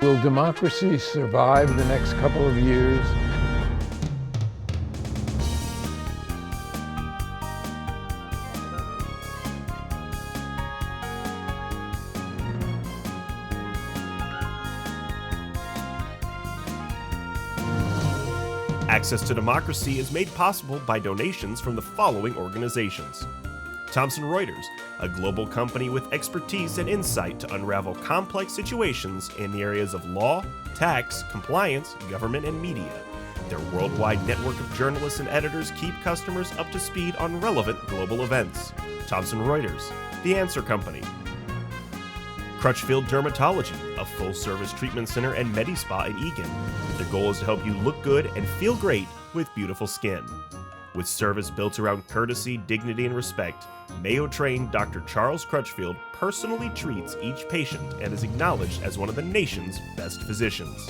Will democracy survive the next couple of years? Access to Democracy is made possible by donations from the following organizations. Thomson Reuters, a global company with expertise and insight to unravel complex situations in the areas of law, tax, compliance, government, and media. Their worldwide network of journalists and editors keep customers up to speed on relevant global events. Thomson Reuters, The Answer Company. Crutchfield Dermatology, a full-service treatment center and Medi-Spa in Eagan. Their goal is to help you look good and feel great with beautiful skin. With service built around courtesy, dignity, and respect, Mayo-trained Dr. Charles Crutchfield personally treats each patient and is acknowledged as one of the nation's best physicians.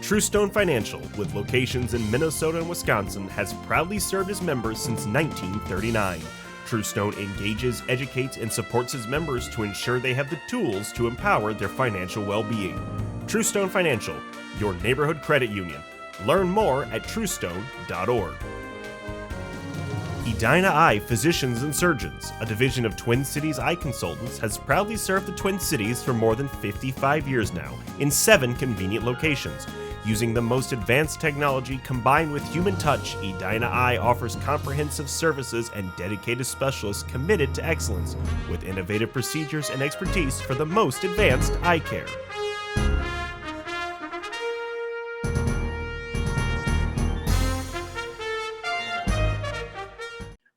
Truestone Financial, with locations in Minnesota and Wisconsin, has proudly served its members since 1939. Truestone engages, educates, and supports its members to ensure they have the tools to empower their financial well-being. Truestone Financial, your neighborhood credit union. Learn more at truestone.org. Edina Eye Physicians and Surgeons, a division of Twin Cities Eye Consultants, has proudly served the Twin Cities for more than 55 years now, in 7 convenient locations. Using the most advanced technology combined with human touch, Edina Eye offers comprehensive services and dedicated specialists committed to excellence, with innovative procedures and expertise for the most advanced eye care.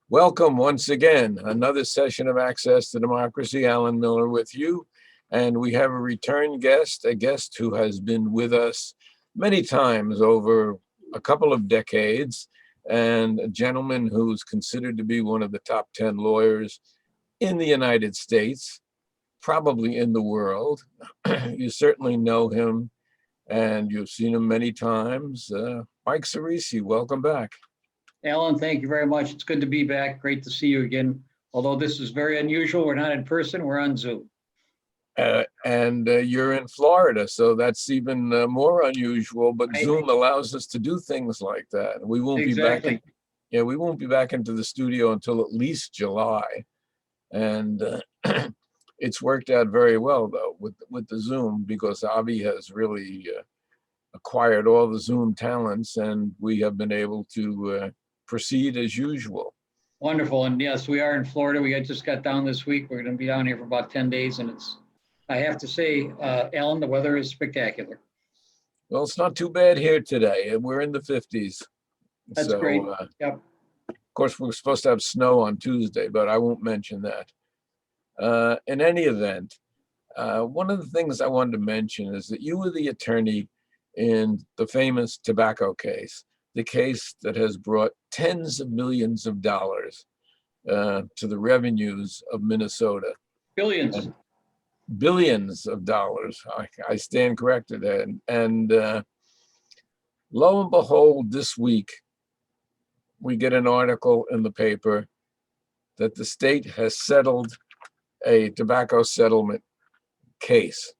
Welcome once again. Another session of Access to Democracy. Alan Miller with you. And we have a return guest, a guest who has been with us many times over a couple of decades, and a gentleman who's considered to be one of the top 10 lawyers in the United States, probably in the world. You certainly know him, and you've seen him many times. Mike Ciresi, welcome back. Alan, thank you very much. It's good to be back. Great to see you again. Although this is very unusual, we're not in person, we're on Zoom. And you're in Florida, so that's even more unusual, but Zoom allows us to do things like that. We won't be back we won't be back into the studio until at least July. And it's worked out very well though with the Zoom, because Avi has really acquired all the Zoom talents, and we have been able to proceed as usual. Wonderful. And yes, we are in Florida. We just got down this week. We're going to be down here for about 10 days. And I have to say, Alan, the weather is spectacular. Well, it's not too bad here today. We're in the 50s. That's great. Yep. Of course, we're supposed to have snow on Tuesday, but I won't mention that. In any event, one of the things I wanted to mention is that you were the attorney in the famous tobacco case, the case that has brought tens of millions of dollars to the revenues of Minnesota. Billions. Billions of dollars. I stand corrected. And lo and behold, this week, we get an article in the paper that the state has settled a tobacco settlement case.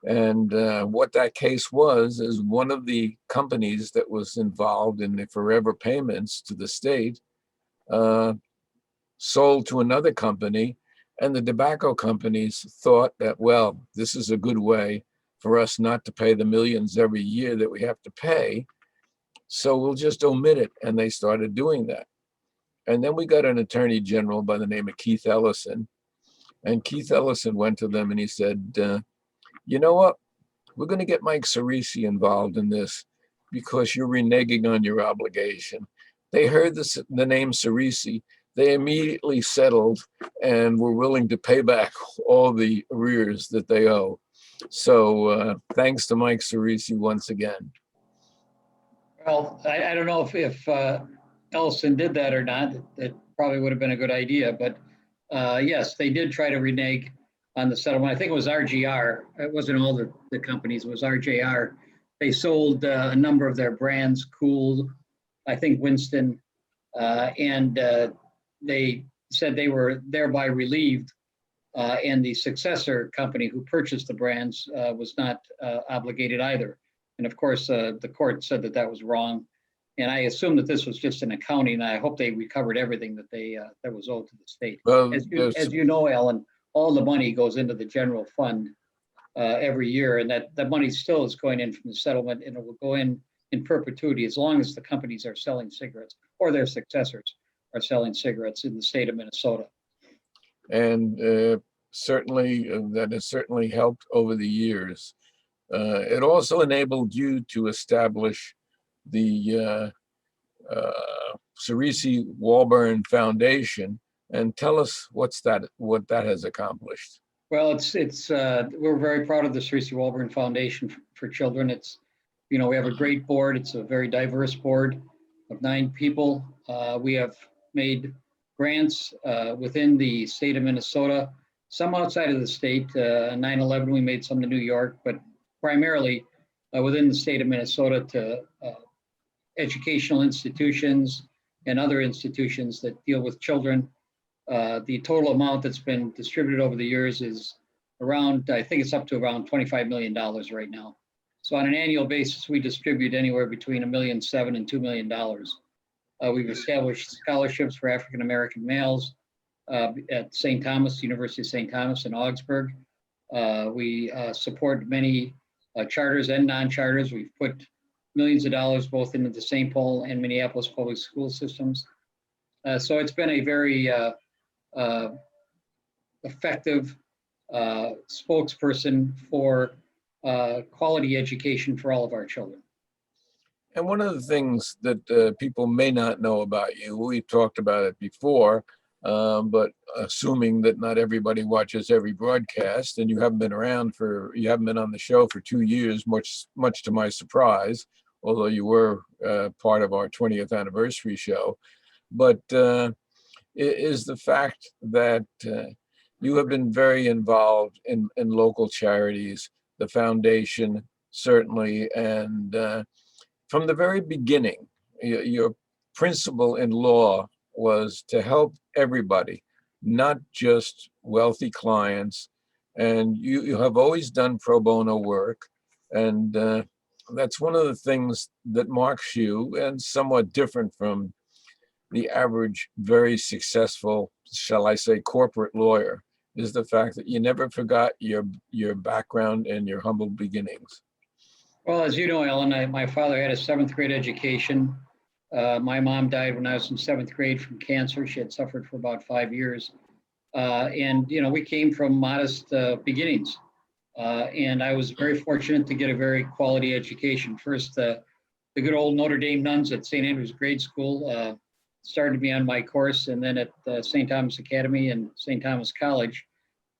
And what that case was is one of the companies that was involved in the forever payments to the state sold to another company, and the tobacco companies thought that, well, this is a good way for us not to pay the millions every year that we have to pay, so we'll just omit it. And they started doing that. And then we got an attorney general by the name of Keith Ellison, and Keith Ellison went to them and he said, you know what? We're going to get Mike Ciresi involved in this because you're reneging on your obligation. They heard the name Ciresi. They immediately settled and were willing to pay back all the arrears that they owe. So thanks to Mike Ciresi once again. Well, I don't know if Ellison did that or not. That probably would have been a good idea. But yes, they did try to renege on the settlement. I think it was RGR. It wasn't all the companies. It was RJR. They sold a number of their brands, Cool, I think Winston, and they said they were thereby relieved And the successor company who purchased the brands was not obligated either. And of course, the court said that that was wrong. And I assume that this was just an accounting. I hope they recovered everything that that was owed to the state. Well, As you know, Alan, all the money goes into the general fund every year, and that money still is going in from the settlement, and it will go in perpetuity as long as the companies are selling cigarettes or their successors are selling cigarettes in the state of Minnesota. and certainly that has certainly helped over the years. It also enabled you to establish the Ciresi Foundation, and tell us what that has accomplished. Well, we're very proud of the Ciresi Foundation for Children. It's, we have a great board. It's a very diverse board of 9 people. We have made grants within the state of Minnesota, some outside of the state. 9/11, we made some to New York, but primarily within the state of Minnesota to educational institutions and other institutions that deal with children. The total amount that's been distributed over the years is around, I think it's up to around $25 million right now. So on an annual basis, we distribute anywhere between $1.7 million and $2 million. We've established scholarships for African-American males at St. Thomas, University of St. Thomas in Augsburg. We support many charters and non-charters. We've put millions of dollars both into the St. Paul and Minneapolis public school systems. So it's been a very effective spokesperson for quality education for all of our children. And one of the things that people may not know about you, we've talked about it before, but assuming that not everybody watches every broadcast, and you haven't been on the show for 2 years, much to my surprise, although you were part of our 20th anniversary show, but is the fact that you have been very involved in local charities, the foundation certainly, and from the very beginning, your principle in law was to help everybody, not just wealthy clients. And you have always done pro bono work. And that's one of the things that marks you, and somewhat different from the average, very successful, shall I say, corporate lawyer, is the fact that you never forgot your background and your humble beginnings. Well, as you know, Ellen, my father had a 7th grade education. My mom died when I was in 7th grade from cancer. She had suffered for about 5 years. And, we came from modest beginnings. And I was very fortunate to get a very quality education. First, the good old Notre Dame nuns at St. Andrew's Grade School started me on my course. And then at St. Thomas Academy and St. Thomas College,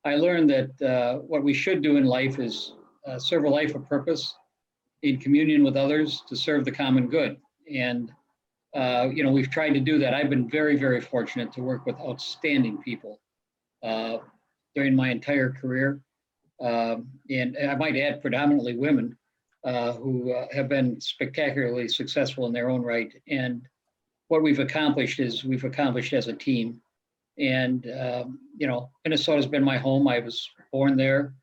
I learned that what we should do in life is serve a life of purpose in communion with others to serve the common good. And, we've tried to do that. I've been very, very fortunate to work with outstanding people during my entire career. And I might add predominantly women who have been spectacularly successful in their own right. And what we've accomplished as a team. And, Minnesota's been my home. I was born there,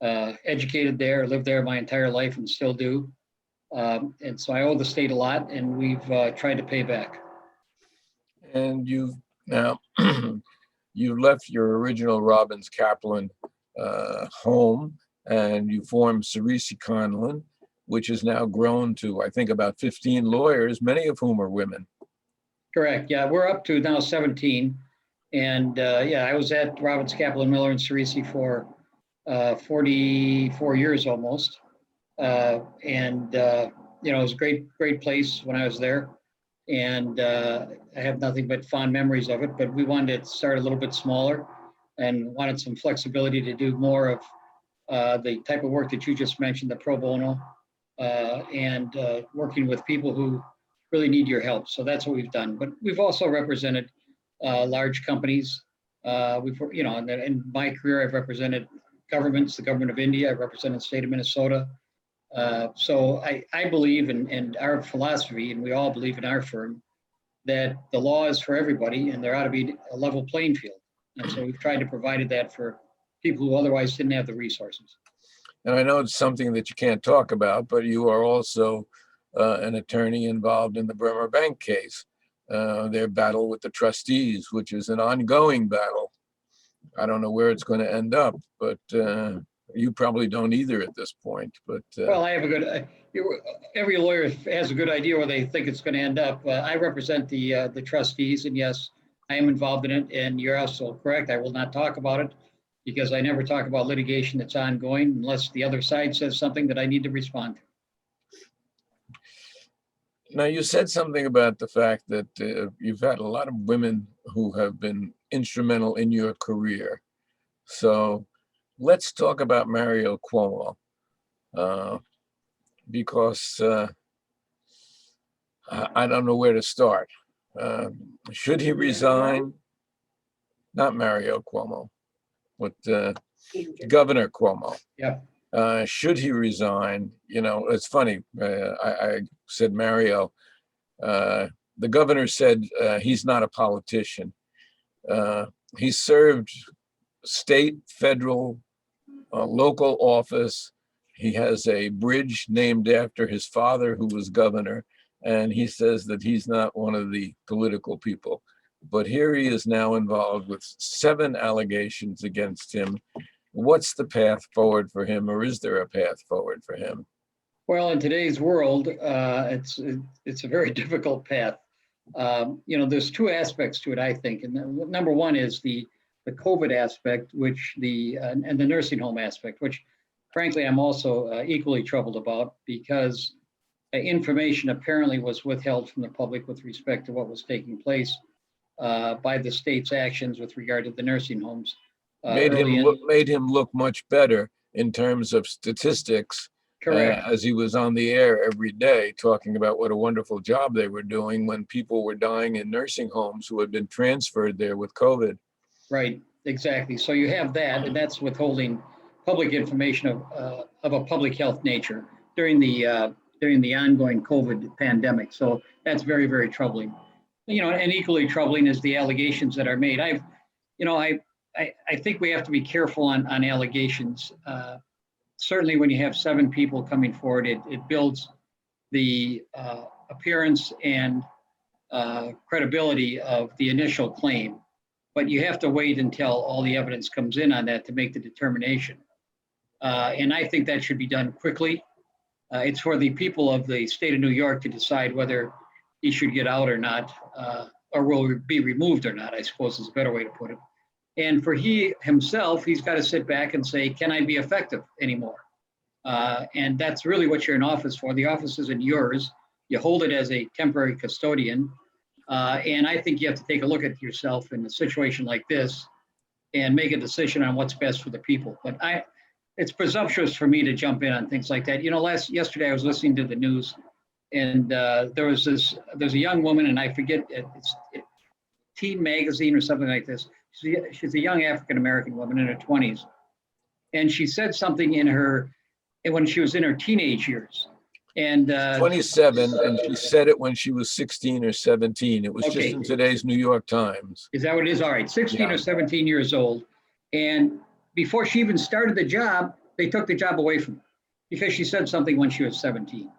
educated there, lived there my entire life and still do. And so I owe the state a lot, and we've tried to pay back. And you've now, you left your original Robbins Kaplan home, and you formed Ciresi Conlon, which has now grown to, I think, about 15 lawyers, many of whom are women. Correct. Yeah, we're up to now 17. And I was at Robbins Kaplan Miller and Ciresi for 44 years almost. It was a great place when I was there. And I have nothing but fond memories of it. But we wanted to start a little bit smaller and wanted some flexibility to do more of the type of work that you just mentioned, the pro bono, and working with people who really need your help. So that's what we've done. But we've also represented large companies. In my career, I've represented governments, the government of India. I've represented the state of Minnesota. So I believe in our philosophy, and we all believe in our firm, that the law is for everybody and there ought to be a level playing field. And so we've tried to provide that for people who otherwise didn't have the resources. And I know it's something that you can't talk about, but you are also an attorney involved in the Bremer Bank case, their battle with the trustees, which is an ongoing battle. I don't know where it's going to end up, but you probably don't either at this point. But Well, I have a good. Every lawyer has a good idea where they think it's going to end up. I represent the trustees, and yes, I am involved in it. And you're also correct. I will not talk about it because I never talk about litigation that's ongoing unless the other side says something that I need to respond to. now you said something about the fact that you've had a lot of women who have been instrumental in your career. So let's talk about Mario Cuomo, because I don't know where to start. Should he resign? Not Mario Cuomo, but Governor Cuomo. Yeah. Should he resign? You know, it's funny. I said Mario. The governor said he's not a politician. He served state, federal, local office. He has a bridge named after his father, who was governor, and he says that he's not one of the political people. But here he is now involved with 7 allegations against him. What's the path forward for him, or is there a path forward for him? Well, in today's world, it's a very difficult path. There's 2 aspects to it, I think, and number one is the COVID aspect, which and the nursing home aspect, which frankly I'm also equally troubled about, because information apparently was withheld from the public with respect to what was taking place by the state's actions with regard to the nursing homes. Made him look much better in terms of statistics. Correct. As he was on the air every day talking about what a wonderful job they were doing when people were dying in nursing homes who had been transferred there with COVID. Right, exactly. So you have that, and that's withholding public information of a public health nature during the ongoing COVID pandemic. So that's very, very troubling. And equally troubling is the allegations that are made. I think we have to be careful on allegations. Certainly, when you have 7 people coming forward, it builds the appearance and credibility of the initial claim. But you have to wait until all the evidence comes in on that to make the determination. And I think that should be done quickly. It's for the people of the state of New York to decide whether he should get out or not, or will be removed or not, I suppose is a better way to put it. And for he himself, he's got to sit back and say, can I be effective anymore? And that's really what you're in office for. The office isn't yours. You hold it as a temporary custodian. And I think you have to take a look at yourself in a situation like this and make a decision on what's best for the people. But it's presumptuous for me to jump in on things like that. Yesterday I was listening to the news, and there's a young woman, and I forget, it's Teen Magazine or something like this. She's a young African-American woman in her 20s. And she said something when she was in her teenage years. And 27, and she said it when she was 16 or 17. It was just in today's New York Times. Is that what it is? All right, 16 or 17 years old. And before she even started the job, they took the job away from her because she said something when she was 17.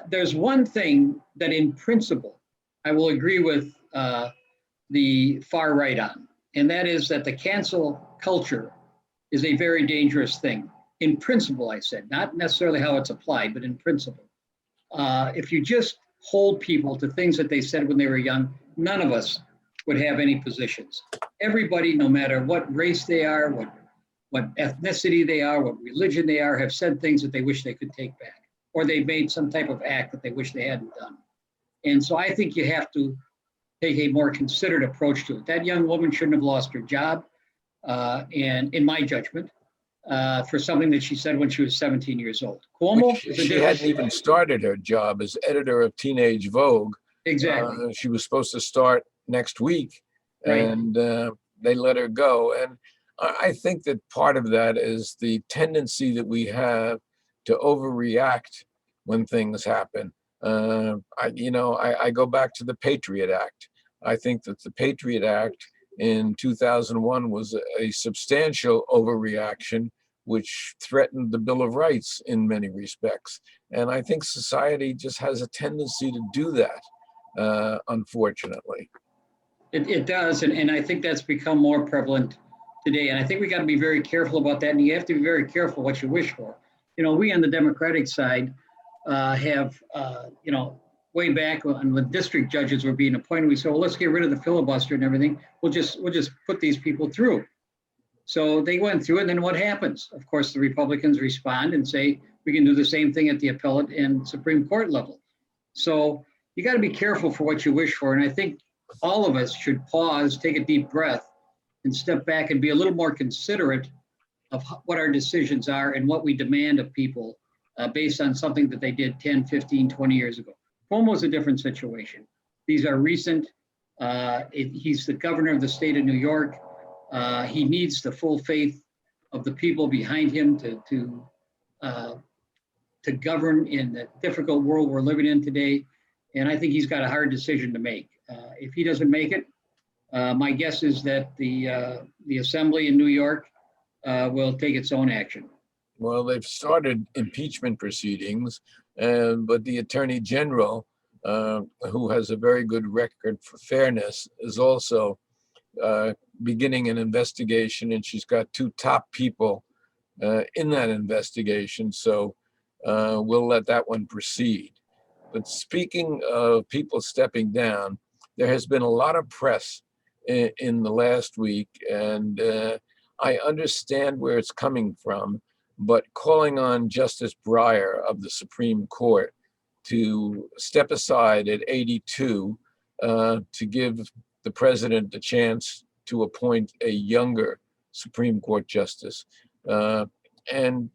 There's one thing that in principle, I will agree with the far right on, and that is that the cancel culture is a very dangerous thing. In principle, I said, not necessarily how it's applied, but in principle. If you just hold people to things that they said when they were young, none of us would have any positions. Everybody, no matter what race they are, what ethnicity they are, what religion they are, have said things that they wish they could take back, or they've made some type of act that they wish they hadn't done. And so I think you have to take a more considered approach to it. That young woman shouldn't have lost her job, and in my judgment, for something that she said when she was 17 years old. Cuomo, she hadn't even started her job as editor of Teenage Vogue. Exactly. She was supposed to start next week, right. And they let her go. And I think that part of that is the tendency that we have to overreact when things happen. I go back to the Patriot Act. I think that the Patriot Act in 2001 was a substantial overreaction, which threatened the Bill of Rights in many respects. And I think society just has a tendency to do that, unfortunately. It does, and I think that's become more prevalent today. And I think we got to be very careful about that. And you have to be very careful what you wish for. You know, we on the Democratic side have, you know, way back when district judges were being appointed, we said, well, let's get rid of the filibuster and everything. We'll just put these people through. So they went through it, and then what happens? Of course, the Republicans respond and say, we can do the same thing at the appellate and Supreme Court level. So you got to be careful for what you wish for. And I think all of us should pause, take a deep breath, and step back and be a little more considerate of what our decisions are and what we demand of people based on something that they did 10, 15, 20 years ago. Cuomo's a different situation. These are recent. He's the governor of the state of New York. He needs the full faith of the people behind him to govern in the difficult world we're living in today. And I think he's got a hard decision to make. If he doesn't make it, my guess is that the assembly in New York will take its own action. Well, they've started impeachment proceedings, but the Attorney General, who has a very good record for fairness, is also beginning an investigation, and she's got two top people in that investigation. So we'll let that one proceed. But speaking of people stepping down, there has been a lot of press in the last week, and I understand where it's coming from, but calling on Justice Breyer of the Supreme Court to step aside at 82 to give the president the chance to appoint a younger Supreme Court justice. And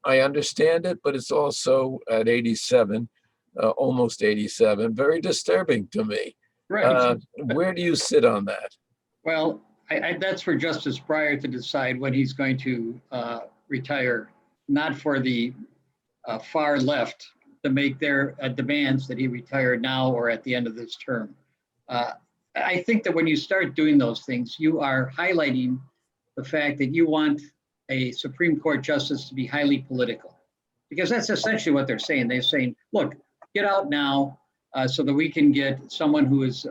I understand it, but it's also at 87, almost 87, very disturbing to me. Right. Where do you sit on that? Well, that's for Justice Breyer to decide when he's going to retire, not for the far left to make their demands that he retire now or at the end of this term. I think that when you start doing those things, you are highlighting the fact that you want a Supreme Court justice to be highly political, because that's essentially what they're saying. They're saying, look, get out now so that we can get someone who is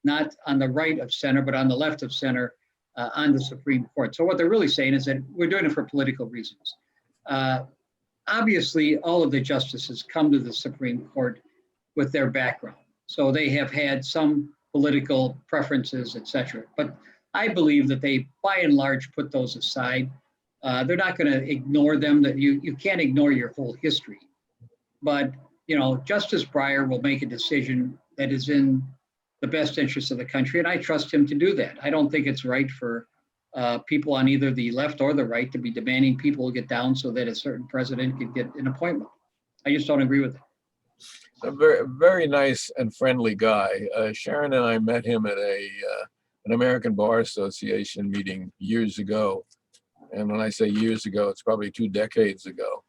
not on the right of center, but on the left of center on the Supreme Court. So what they're really saying is that we're doing it for political reasons. Obviously, all of the justices come to the Supreme Court with their background. So they have had some political preferences, et cetera. But I believe that they, by and large, put those aside. They're not going to ignore them. That you can't ignore your whole history. But, you know, Justice Breyer will make a decision that is in the best interest of the country, and I trust him to do that. I don't think it's right for people on either the left or the right to be demanding people get down so that a certain president can get an appointment. I just don't agree with it. A very, very nice and friendly guy. Sharon and I met him at an American Bar Association meeting years ago. And when I say years ago, it's probably 2 decades ago.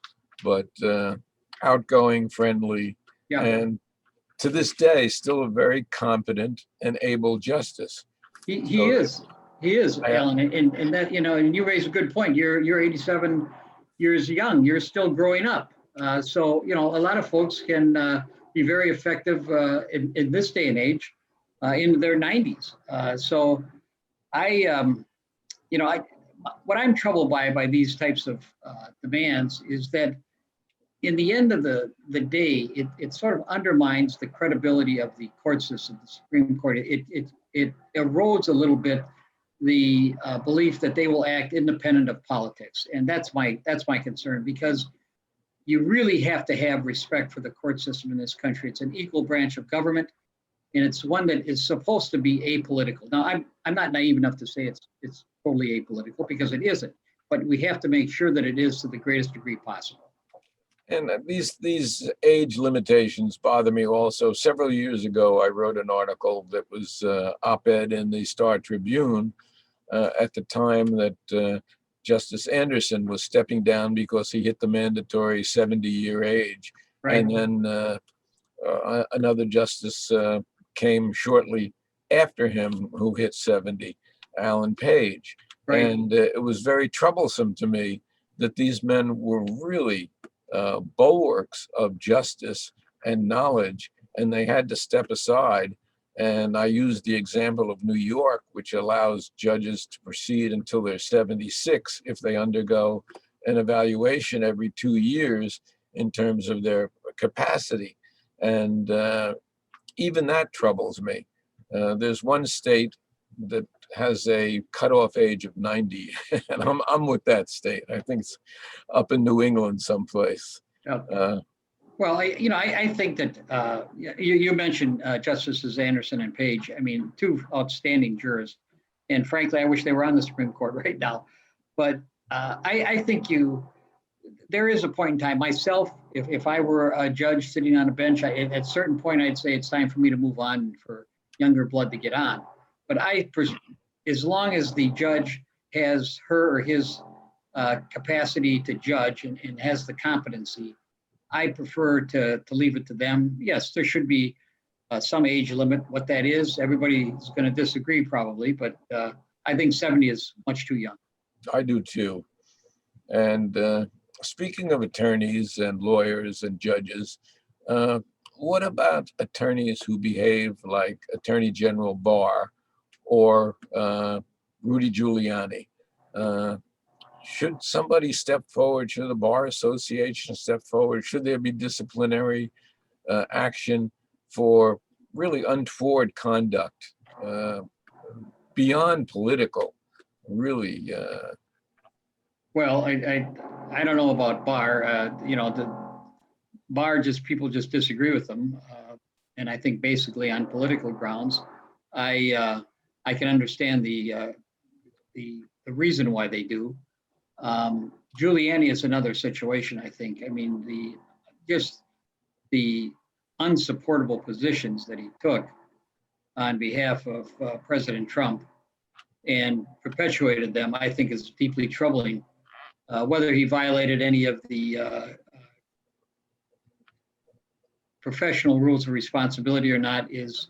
But outgoing, friendly, Yeah. and to this day, still a very competent and able justice. He is, Alan, and that, you know, and you raise a good point. You're 87 years young. You're still growing up. So, you know, a lot of folks can be very effective in this day and age in their 90s. So what I'm troubled by these types of demands is that in the end of the day, it sort of undermines the credibility of the court system, the Supreme Court. It erodes a little bit the belief that they will act independent of politics. And that's my concern, because you really have to have respect for the court system in this country. It's an equal branch of government, and it's one that is supposed to be apolitical. Now, I'm not naive enough to say it's totally apolitical, because it isn't, but we have to make sure that it is to the greatest degree possible. And these age limitations bother me also. Several years ago, I wrote an article that was op-ed in the Star Tribune at the time that Justice Anderson was stepping down because he hit the mandatory 70-year age. Right. And then another justice came shortly after him who hit 70, Alan Page. Right. And it was very troublesome to me that these men were really bulwarks of justice and knowledge, and they had to step aside. And I used the example of New York, which allows judges to proceed until they're 76 if they undergo an evaluation every 2 years in terms of their capacity. And even that troubles me. There's one state that has a cutoff age of 90, and I'm with that state. I think it's up in New England someplace. Well, I think that you mentioned Justices Anderson and Page. I mean, two outstanding jurors, and frankly, I wish they were on the Supreme Court right now. But I think there is a point in time. Myself, if I were a judge sitting on a bench, at a certain point, I'd say it's time for me to move on for younger blood to get on. But as long as the judge has her or his capacity to judge and has the competency, I prefer to leave it to them. Yes, there should be some age limit. What that is, everybody's going to disagree probably, but I think 70 is much too young. I do too. And speaking of attorneys and lawyers and judges, what about attorneys who behave like Attorney General Barr or Rudy Giuliani? Should somebody step forward? Should the Bar Association step forward? Should there be disciplinary action for really untoward conduct beyond political? Really? Well, I don't know about Barr. The Barr people just disagree with them, and I think basically on political grounds. I can understand the reason why they do. Giuliani is another situation, I think. I mean, the unsupportable positions that he took on behalf of President Trump and perpetuated them, I think is deeply troubling. Whether he violated any of the professional rules of responsibility or not is,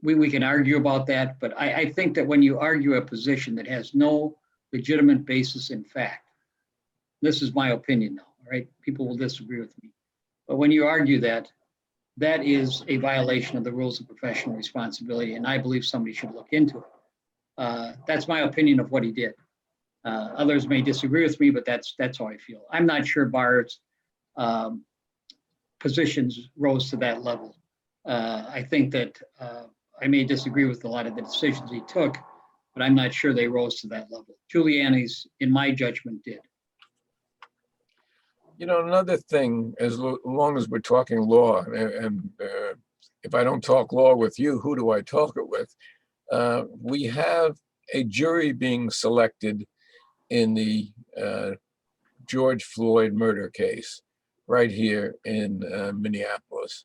we can argue about that, but I think that when you argue a position that has no legitimate basis in fact, this is my opinion now, all right? People will disagree with me. But when you argue that, that is a violation of the rules of professional responsibility, and I believe somebody should look into it. That's my opinion of what he did. Others may disagree with me, but that's how I feel. I'm not sure Barr's positions rose to that level. I think that I may disagree with a lot of the decisions he took, but I'm not sure they rose to that level. Giuliani's, in my judgment, did. Another thing, as long as we're talking law, and if I don't talk law with you, who do I talk it with? We have a jury being selected in the George Floyd murder case right here in Minneapolis.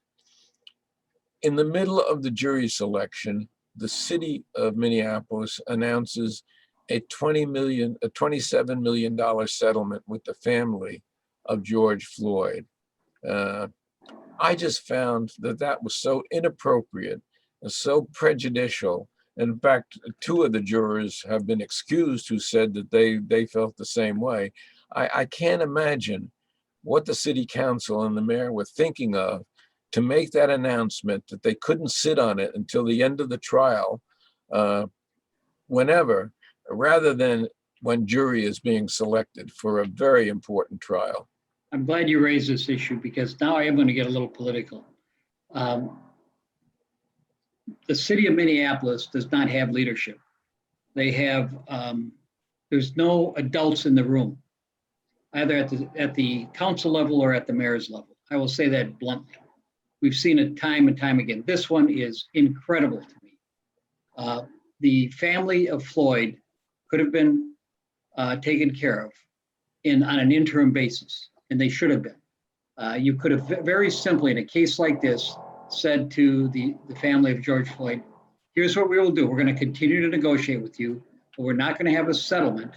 In the middle of the jury selection, the city of Minneapolis announces a $27 million settlement with the family of George Floyd. I just found that was so inappropriate and so prejudicial. In fact, two of the jurors have been excused who said that they felt the same way. I can't imagine what the city council and the mayor were thinking of to make that announcement that they couldn't sit on it until the end of the trial, whenever, rather than when jury is being selected for a very important trial. I'm glad you raised this issue because now I am going to get a little political. The city of Minneapolis does not have leadership. They have, there's no adults in the room, either at the council level or at the mayor's level. I will say that bluntly. We've seen it time and time again. This one is incredible to me. The family of Floyd could have been taken care of on an interim basis, and they should have been. You could have very simply, in a case like this, said to the family of George Floyd, here's what we will do. We're going to continue to negotiate with you, but we're not going to have a settlement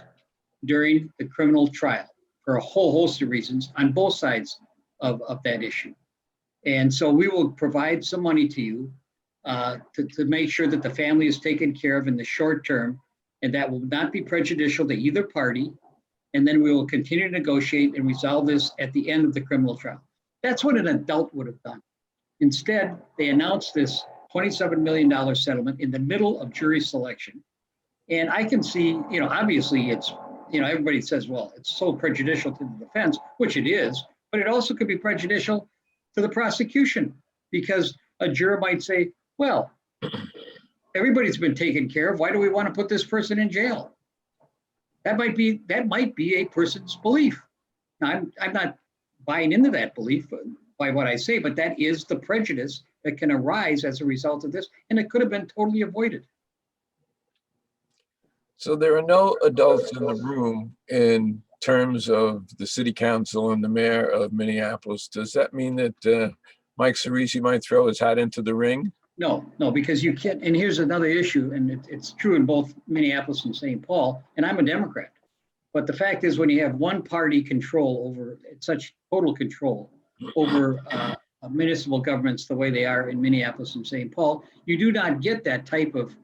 during the criminal trial for a whole host of reasons on both sides of that issue. And so we will provide some money to you to make sure that the family is taken care of in the short term, and that will not be prejudicial to either party. And then we will continue to negotiate and resolve this at the end of the criminal trial. That's what an adult would have done. Instead, they announced this $27 million settlement in the middle of jury selection. And I can see, obviously it's, everybody says, well, it's so prejudicial to the defense, which it is, but it also could be prejudicial to the prosecution, because a juror might say, well, everybody's been taken care of. Why do we want to put this person in jail? That might be a person's belief. Now, I'm not buying into that belief by what I say, but that is the prejudice that can arise as a result of this, and it could have been totally avoided. So there are no adults in the room in terms of the city council and the mayor of Minneapolis. Does that mean that Mike Ciresi might throw his hat into the ring? No, because you can't. And here's another issue, and it's true in both Minneapolis and St. Paul, and I'm a Democrat. But the fact is, when you have one party control over such total control over municipal governments the way they are in Minneapolis and St. Paul, you do not get that type of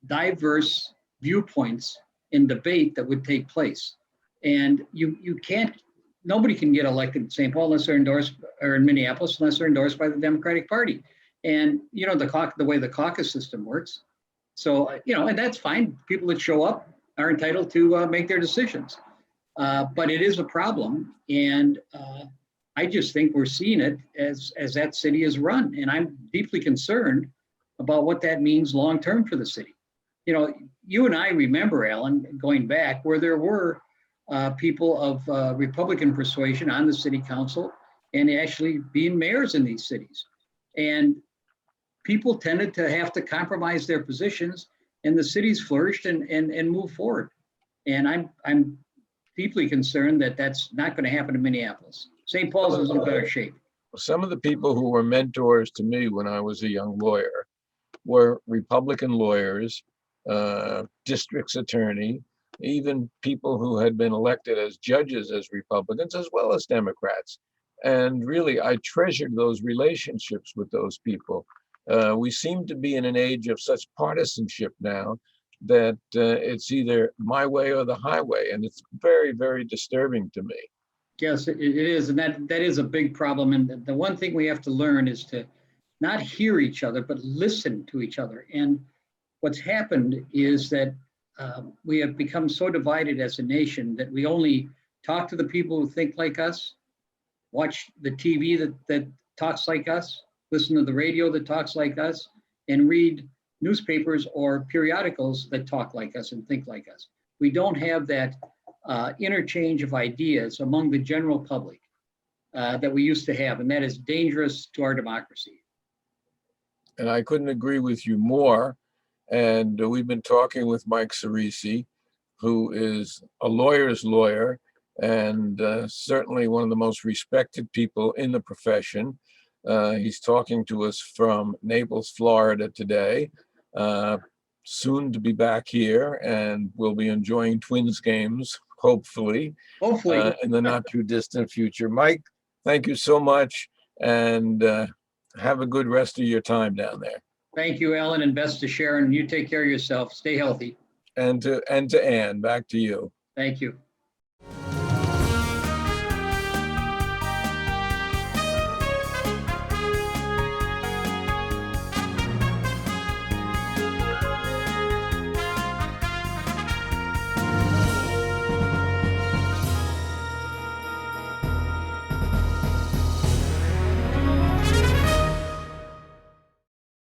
diverse viewpoints in debate that would take place. And you can't, nobody can get elected in St. Paul unless they're endorsed, or in Minneapolis unless they're endorsed by the Democratic Party. And the way the caucus system works. So, and that's fine. People that show up are entitled to make their decisions. But it is a problem. And I just think we're seeing it as that city is run. And I'm deeply concerned about what that means long-term for the city. You and I remember, Alan, going back, where there were people of Republican persuasion on the city council and actually being mayors in these cities. And people tended to have to compromise their positions, and the cities flourished and moved forward. And I'm deeply concerned that that's not going to happen in Minneapolis. St. Paul's is in better shape. Some of the people who were mentors to me when I was a young lawyer were Republican lawyers, district's attorney, even people who had been elected as judges as Republicans, as well as Democrats. And really, I treasured those relationships with those people. We seem to be in an age of such partisanship now that it's either my way or the highway. And it's very, very disturbing to me. Yes, it is. And that is a big problem. And the one thing we have to learn is to not hear each other, but listen to each other. And what's happened is that we have become so divided as a nation that we only talk to the people who think like us, watch the TV that talks like us, listen to the radio that talks like us, and read newspapers or periodicals that talk like us and think like us. We don't have that interchange of ideas among the general public that we used to have, and that is dangerous to our democracy. And I couldn't agree with you more. And we've been talking with Mike Ciresi, who is a lawyer's lawyer, and certainly one of the most respected people in the profession. He's talking to us from Naples, Florida today, soon to be back here, and we'll be enjoying Twins games, hopefully, in the not too distant future. Mike, thank you so much, and have a good rest of your time down there. Thank you, Alan, and best to Sharon. You take care of yourself. Stay healthy. And to Ann, back to you. Thank you.